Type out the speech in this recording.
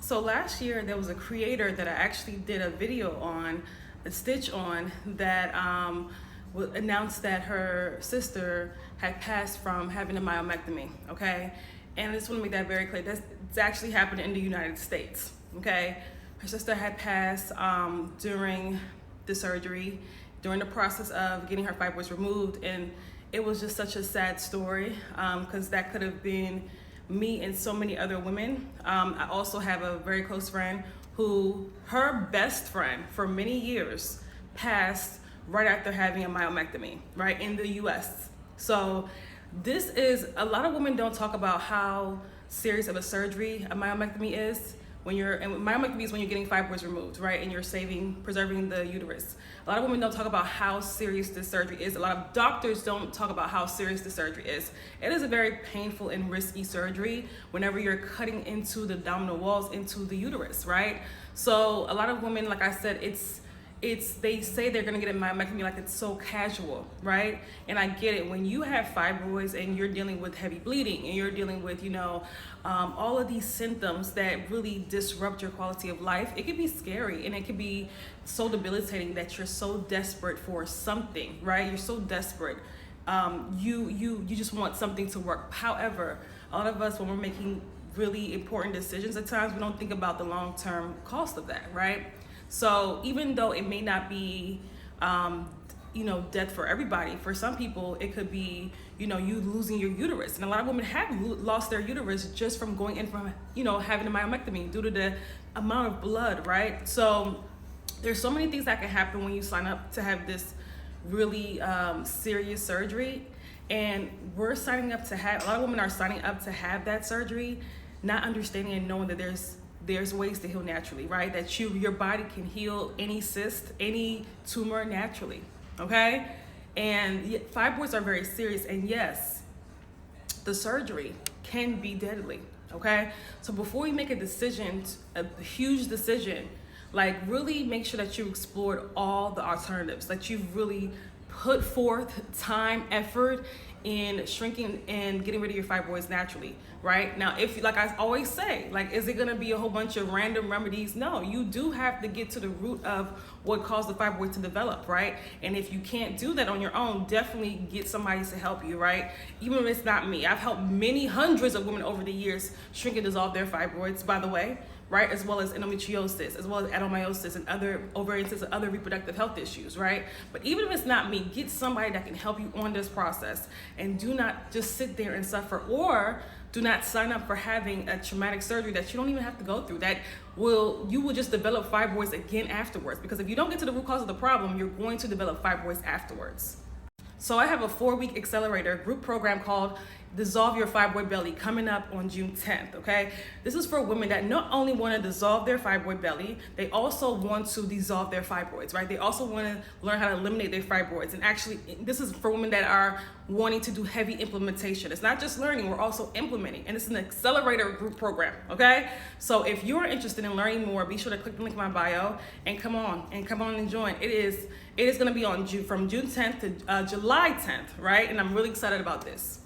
So last year there was a creator that I actually did a video on, a stitch on, that announced that her sister had passed from having a myomectomy, okay? And I just want to make that very clear. It's actually happened in the United States, okay? Her sister had passed during the surgery, during the process of getting her fibroids removed, and it was just such a sad story because that could have been me and so many other women. I also have a very close friend who, her best friend for many years, passed right after having a myomectomy, right, in the US. So this is, a lot of women don't talk about how serious of a surgery a myomectomy is. And myomectomy is when you're getting fibroids removed, right, and you're preserving the uterus. A lot of women don't talk about how serious this surgery is. A lot of doctors don't talk about how serious the surgery is. It is a very painful and risky surgery whenever you're cutting into the abdominal walls, into the uterus, right? So a lot of women, like I said, they say they're gonna get a myomectomy like it's so casual, right? And I get it. When you have fibroids and you're dealing with heavy bleeding and you're dealing with, all of these symptoms that really disrupt your quality of life, it can be scary and it can be so debilitating that you're so desperate for something, right? You're so desperate. You just want something to work. However, a lot of us, when we're making really important decisions at times, we don't think about the long-term cost of that, right? So even though it may not be, death for everybody, for some people it could be, you losing your uterus. And a lot of women have lost their uterus just from going in from, having a myomectomy due to the amount of blood, right? So there's so many things that can happen when you sign up to have this really serious surgery. And we're signing up to have, a lot of women are signing up to have that surgery, not understanding and knowing that there's ways to heal naturally, right? That your body can heal any cyst, any tumor naturally, okay? And fibroids are very serious, and yes, the surgery can be deadly, okay? So before you make a decision, a huge decision, like really make sure that you explored all the alternatives, that you've really put forth time, effort in shrinking and getting rid of your fibroids naturally, right? Now, if, like I always say, like, is it gonna be a whole bunch of random remedies? No, you do have to get to the root of what caused the fibroid to develop, right? And if you can't do that on your own, definitely get somebody to help you, right? Even if it's not me. I've helped many hundreds of women over the years shrink and dissolve their fibroids, by the way, right? As well as endometriosis, as well as adenomyosis and other ovarian cysts and other reproductive health issues, right? But even if it's not me, get somebody that can help you on this process, and do not just sit there and suffer, or do not sign up for having a traumatic surgery that you don't even have to go through, you will just develop fibroids again afterwards. Because if you don't get to the root cause of the problem, you're going to develop fibroids afterwards. So I have a 4-week accelerator group program called Dissolve Your Fibroid Belly coming up on June 10th, okay? This is for women that not only want to dissolve their fibroid belly, they also want to dissolve their fibroids, right? They also want to learn how to eliminate their fibroids. And actually, this is for women that are wanting to do heavy implementation. It's not just learning, we're also implementing. And it's an accelerator group program, okay? So if you're interested in learning more, be sure to click the link in my bio and come on and join. It is going to be on from June 10th to July 10th, right? And I'm really excited about this.